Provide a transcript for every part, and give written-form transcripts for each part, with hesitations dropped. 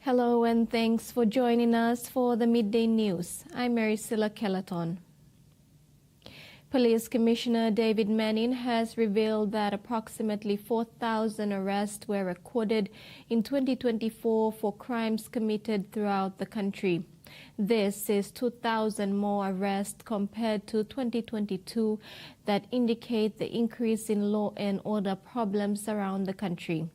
Hello and thanks for joining us for the Midday News. I'm Maricela Kelleton. Police Commissioner David Manning has revealed that approximately 4,000 arrests were recorded in 2024 for crimes committed throughout the country. This is 2,000 more arrests compared to 2022 that indicate the increase in law and order problems around the country.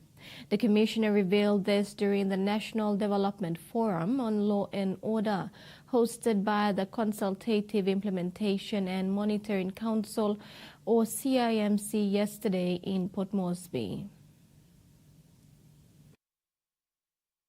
The Commissioner revealed this during the National Development Forum on Law and Order, hosted by the Consultative Implementation and Monitoring Council, or CIMC, yesterday in Port Moresby.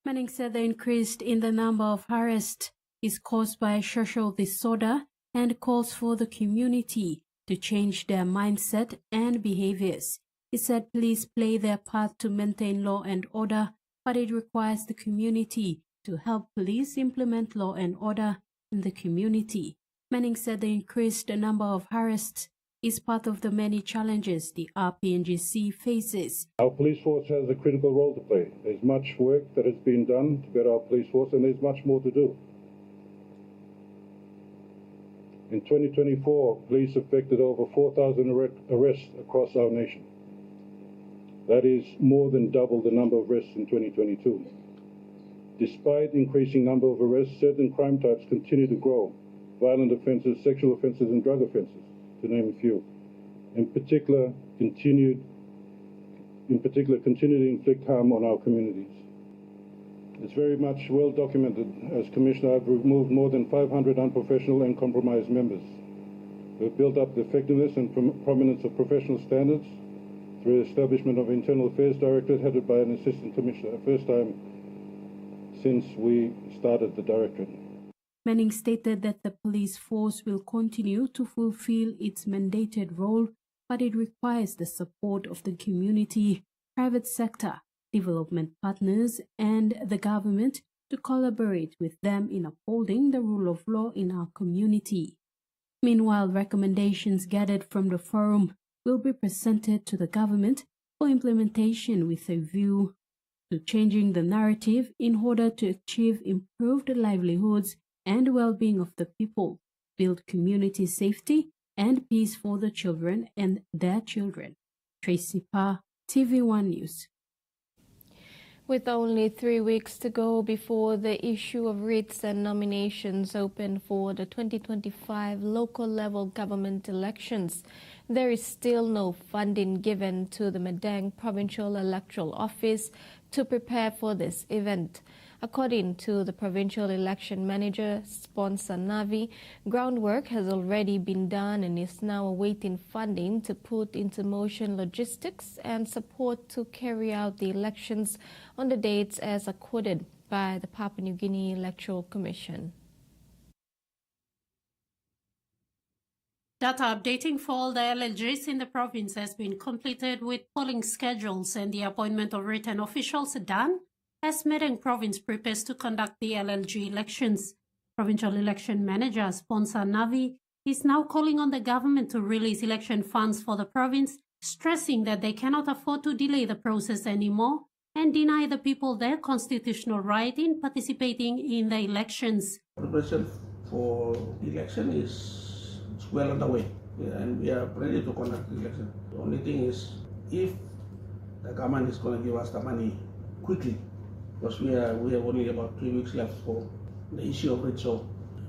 Manning said the increase in the number of arrests is caused by social disorder and calls for the community to change their mindset and behaviors. He said police play their part to maintain law and order, but it requires the community to help police implement law and order in the community. Manning said the increased number of arrests is part of the many challenges the RPNGC faces. Our police force has a critical role to play. There's much work that has been done to better our police force, and there's much more to do. In 2024, police effected over 4,000 arrests across our nation. That is more than double the number of arrests in 2022. Despite increasing number of arrests, certain crime types continue to grow. Violent offences, sexual offences and drug offences, to name a few. In particular, continue to inflict harm on our communities. It's very much well documented. As Commissioner, I've removed more than 500 unprofessional and compromised members. We've built up the effectiveness and prominence of professional standards through the establishment of Internal Affairs Directorate headed by an Assistant Commissioner, first time since we started the Directorate. Manning stated that the police force will continue to fulfill its mandated role, but it requires the support of the community, private sector, development partners, and the government to collaborate with them in upholding the rule of law in our community. Meanwhile, recommendations gathered from the forum will be presented to the government for implementation with a view to changing the narrative in order to achieve improved livelihoods and well-being of the people, build community safety and peace for the children and their children. Tracy Pa, Tvwan News. With only 3 weeks to go before the issue of writs and nominations open for the 2025 local level government elections, there is still no funding given to the Madang Provincial Electoral Office to prepare for this event. According to the Provincial Election Manager, Sponsor Navi, groundwork has already been done and is now awaiting funding to put into motion logistics and support to carry out the elections on the dates as accorded by the Papua New Guinea Electoral Commission. Data updating for all the LLGs in the province has been completed with polling schedules and the appointment of written officials done as Madang Province prepares to conduct the LLG elections. Provincial Election Manager Sponsor Navi is now calling on the government to release election funds for the province, stressing that they cannot afford to delay the process anymore and deny the people their constitutional right in participating in the elections. Preparation for the election is well underway, and we are ready to conduct the election. The only thing is if the government is going to give us the money quickly, because we have only about 3 weeks left for the issue of it. So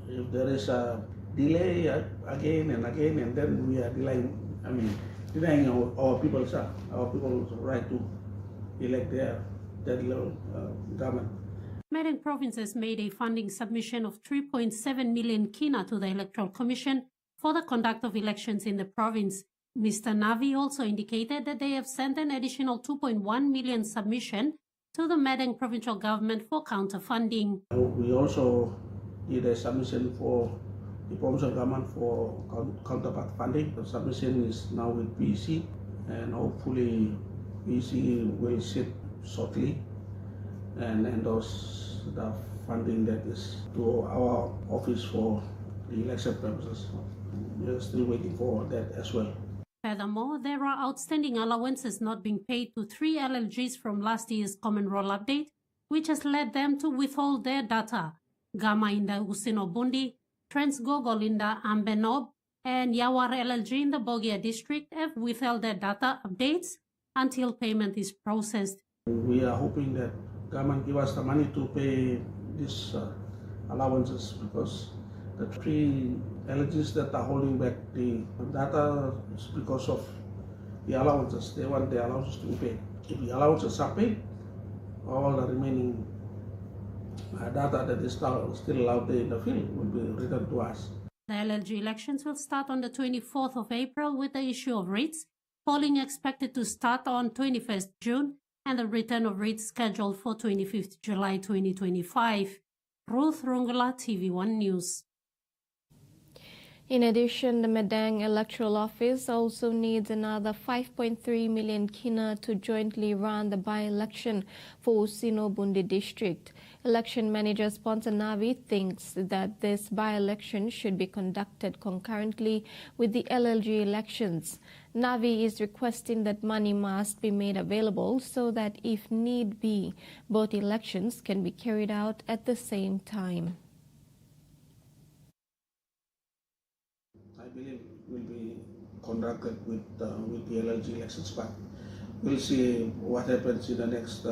if there is a delay again and then we are denying our people's right to elect their level government. Madang province has made a funding submission of 3.7 million kina to the Electoral Commission for the conduct of elections in the province. Mr. Navi also indicated that they have sent an additional 2.1 million submission to the Madang provincial government for counter-funding. We also did a submission for the provincial government for counterpart funding. The submission is now with PEC, and hopefully PEC will sit shortly and endorse the funding that is to our office for the election purposes. We are still waiting for that as well. Furthermore, there are outstanding allowances not being paid to 3 LLGs from last year's Common Roll update, which has led them to withhold their data. Gama in the Usino Bundi, Transgogol in the Ambenob, and Yawar LLG in the Bogia district have withheld their data updates until payment is processed. We are hoping that government give us the money to pay these allowances, because the 3 LLGs that are holding back the data is because of the allowances. They want the allowances to be paid. If the allowances are paid, all the remaining data that is still out there in the field will be returned to us. The LLG elections will start on the 24th of April with the issue of writs, polling expected to start on 21st June, and the return of writs scheduled for 25th July 2025. Ruth Rungula, TV1 News. In addition, the Madang Electoral Office also needs another 5.3 million kina to jointly run the by-election for Usino Bundi district. Election manager Sponsor Navi thinks that this by-election should be conducted concurrently with the LLG elections. Navi is requesting that money must be made available so that if need be, both elections can be carried out at the same time. I believe will be conducted with the LLG elections, but we'll see what happens in the next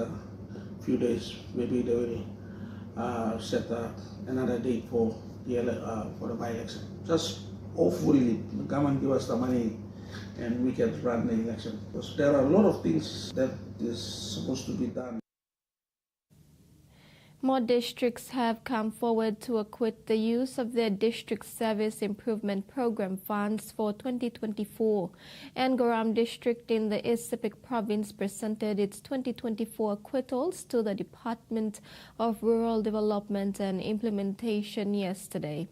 few days. Maybe they will set another date for the by-election. Just hopefully the government give us the money and we can run the election, because there are a lot of things that is supposed to be done. More districts have come forward to acquit the use of their district service improvement program funds for 2024. Angoram district in the East Sepik province presented its 2024 acquittals to the Department of Rural Development and Implementation yesterday.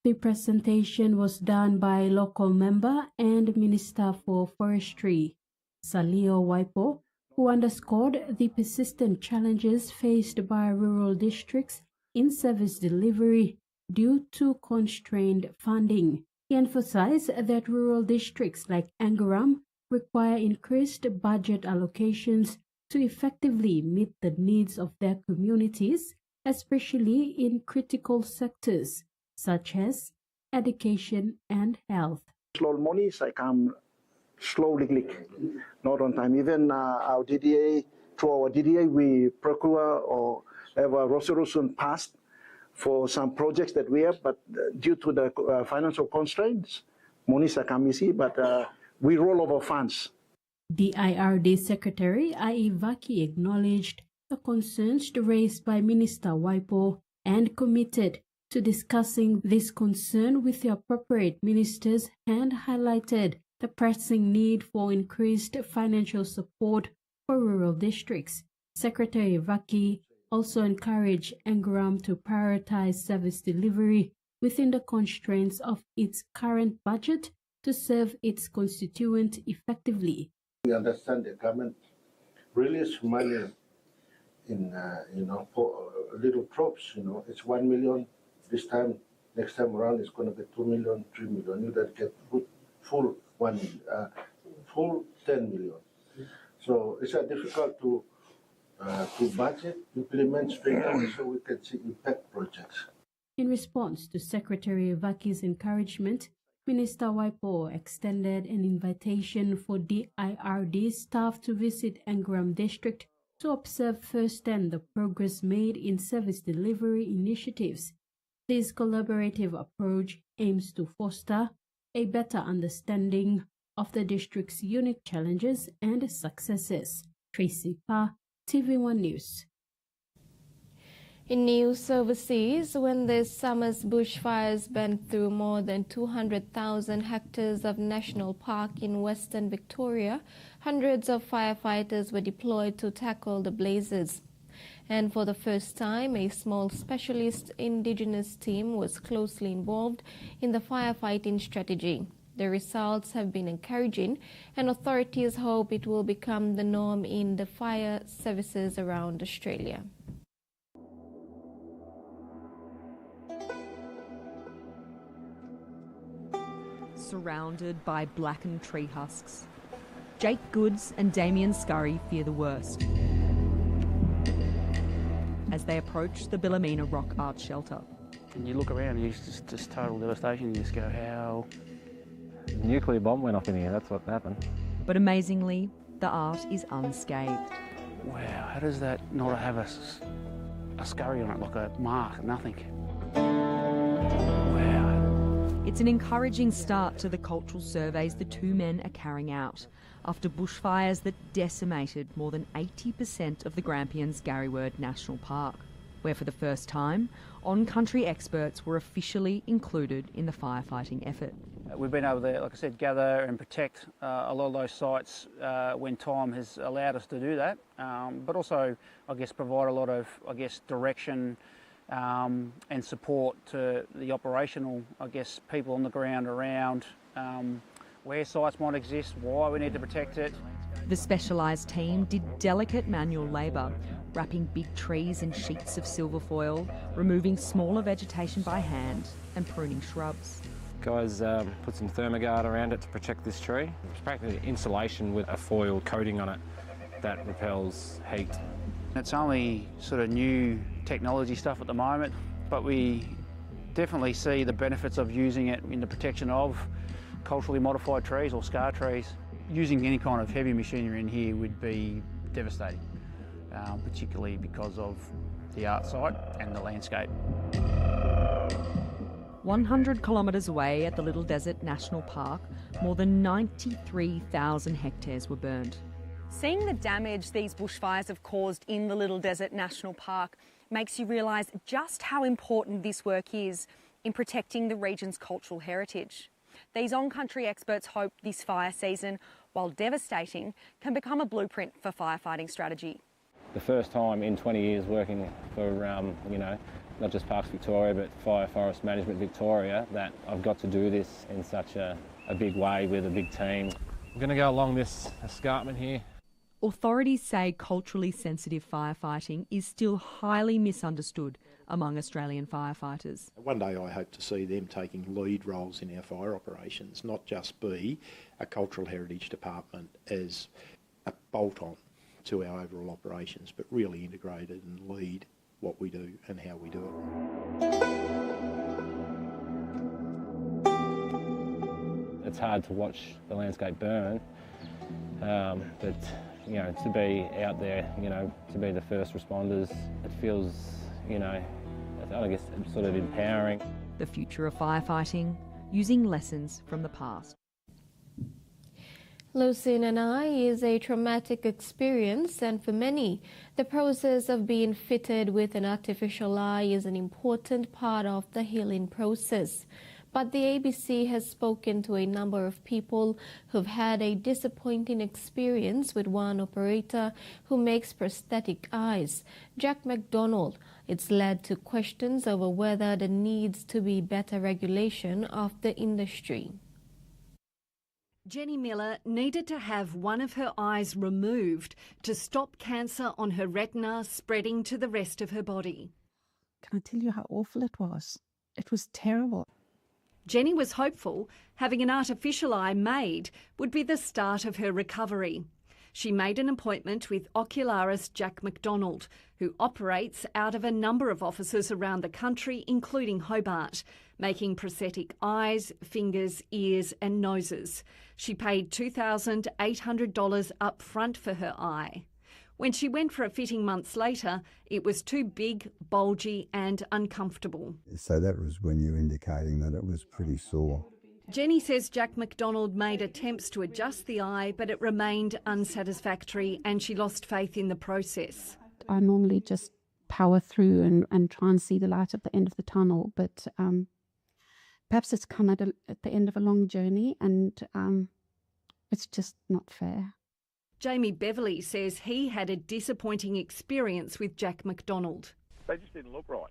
The presentation was done by local member and Minister for Forestry, Salio Waipo, who underscored the persistent challenges faced by rural districts in service delivery due to constrained funding. He emphasized that rural districts like Angoram require increased budget allocations to effectively meet the needs of their communities, especially in critical sectors such as education and health. Slow monies, I come slowly, not on time. Even our DDA, through our DDA, we procure or have a resolution passed for some projects that we have, but due to the financial constraints, monies are come easy, but we roll over funds. The IRD Secretary, I.E. Vaki, acknowledged the concerns raised by Minister Waipo and committed to discussing this concern with the appropriate ministers and highlighted the pressing need for increased financial support for rural districts. Secretary Vaki also encouraged Angoram to prioritize service delivery within the constraints of its current budget to serve its constituent effectively. We understand the government release money in, for little crops, it's 1 million this time. Next time around, it's going to be 2 million, 3 million. You don't get full 10 million. So it's difficult to budget, implement straight away so we can see impact projects. In response to Secretary Vaki's encouragement, Minister Waipo extended an invitation for DIRD staff to visit Angoram district to observe firsthand the progress made in service delivery initiatives. This collaborative approach aims to foster a better understanding of the district's unique challenges and successes. Tracy Pa, Tvwan News. In news overseas, when this summer's bushfires burned through more than 200,000 hectares of national park in western Victoria, hundreds of firefighters were deployed to tackle the blazes. And for the first time, a small specialist Indigenous team was closely involved in the firefighting strategy. The results have been encouraging, and authorities hope it will become the norm in the fire services around Australia. Surrounded by blackened tree husks, Jake Goods and Damien Scurry fear the worst as they approach the Billamina Rock Art Shelter. And you look around and it's just total devastation. You just go, how? A nuclear bomb went off in here, that's what happened. But amazingly, the art is unscathed. Wow, how does that not have a scurry on it, like a mark, nothing? It's an encouraging start to the cultural surveys the two men are carrying out after bushfires that decimated more than 80% of the Grampians Garryword National Park, where for the first time, on-country experts were officially included in the firefighting effort. We've been able to, like I said, gather and protect a lot of those sites when time has allowed us to do that, but also, I guess, provide a lot of, direction and support to the operational, people on the ground around where sites might exist, why we need to protect it. The specialised team did delicate manual labour, wrapping big trees in sheets of silver foil, removing smaller vegetation by hand and pruning shrubs. Guys put some thermogard around it to protect this tree. It's practically insulation with a foil coating on it that repels heat. It's only sort of new technology stuff at the moment, but we definitely see the benefits of using it in the protection of culturally modified trees or scar trees. Using any kind of heavy machinery in here would be devastating, particularly because of the art site and the landscape. 100 kilometres away at the Little Desert National Park, more than 93,000 hectares were burned. Seeing the damage these bushfires have caused in the Little Desert National Park makes you realise just how important this work is in protecting the region's cultural heritage. These on-country experts hope this fire season, while devastating, can become a blueprint for firefighting strategy. The first time in 20 years working for, not just Parks Victoria, but Fire Forest Management Victoria, that I've got to do this in such a big way with a big team. I'm going to go along this escarpment here. Authorities say culturally sensitive firefighting is still highly misunderstood among Australian firefighters. One day I hope to see them taking lead roles in our fire operations, not just be a cultural heritage department as a bolt-on to our overall operations, but really integrated and lead what we do and how we do it. It's hard to watch the landscape burn, but to be out there, to be the first responders, it feels, I guess, sort of empowering. The future of firefighting, using lessons from the past. Losing an eye is a traumatic experience, and for many, the process of being fitted with an artificial eye is an important part of the healing process. But the ABC has spoken to a number of people who've had a disappointing experience with one operator who makes prosthetic eyes, Jack McDonald. It's led to questions over whether there needs to be better regulation of the industry. Jenny Miller needed to have one of her eyes removed to stop cancer on her retina spreading to the rest of her body. Can I tell you how awful it was? It was terrible. Jenny was hopeful having an artificial eye made would be the start of her recovery. She made an appointment with ocularist Jack McDonald, who operates out of a number of offices around the country, including Hobart, making prosthetic eyes, fingers, ears and noses. She paid $2,800 up front for her eye. When she went for a fitting months later, it was too big, bulgy and uncomfortable. So that was when you were indicating that it was pretty sore. Jenny says Jack McDonald made attempts to adjust the eye, but it remained unsatisfactory and she lost faith in the process. I normally just power through and try and see the light at the end of the tunnel, but perhaps it's come at the end of a long journey and it's just not fair. Jamie Beverley says he had a disappointing experience with Jack McDonald. They just didn't look right.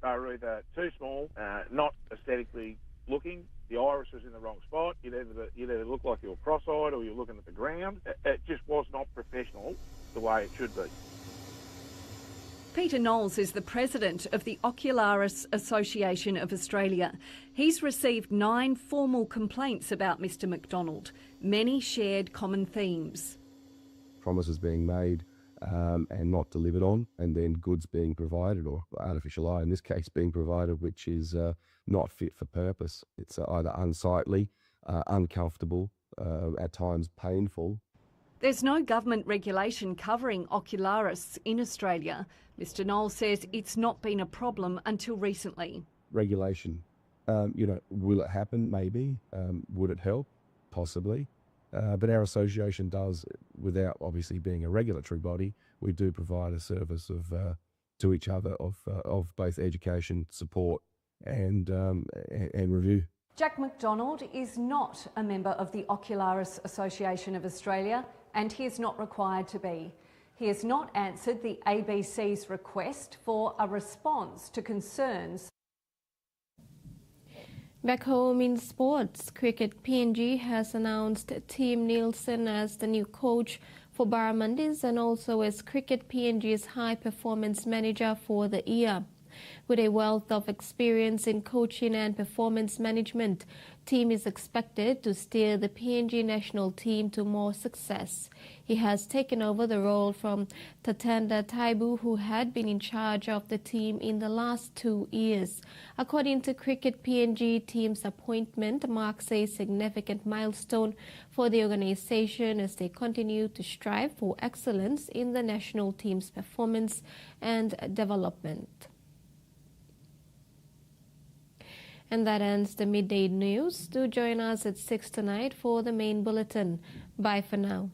They were either too small, not aesthetically looking. The iris was in the wrong spot. You'd either look like you were cross-eyed or you're looking at the ground. It just was not professional the way it should be. Peter Knowles is the president of the Ocularis Association of Australia. He's received 9 formal complaints about Mr McDonald. Many shared common themes. Promises being made and not delivered on, and then goods being provided, or artificial eye in this case being provided, which is not fit for purpose. It's either unsightly, uncomfortable, at times painful. There's no government regulation covering ocularists in Australia. Mr Knowles says it's not been a problem until recently. Regulation, will it happen? Maybe. Would it help? Possibly. But our association does, without obviously being a regulatory body, we do provide a service of to each other of both education, support, and review. Jack McDonald is not a member of the Ocularis Association of Australia, and he is not required to be. He has not answered the ABC's request for a response to concerns. Back home in sports, cricket PNG has announced Tim Nielsen as the new coach for Barramundis and also as Cricket PNG's high performance manager for the year. With a wealth of experience in coaching and performance management, Tim is expected to steer the PNG national team to more success. He has taken over the role from Tatenda Taibu, who had been in charge of the team in the last 2 years. According to Cricket PNG, Tim's appointment marks a significant milestone for the organisation as they continue to strive for excellence in the national team's performance and development. And that ends the midday news. Do join us at 6 tonight for the main bulletin. Bye for now.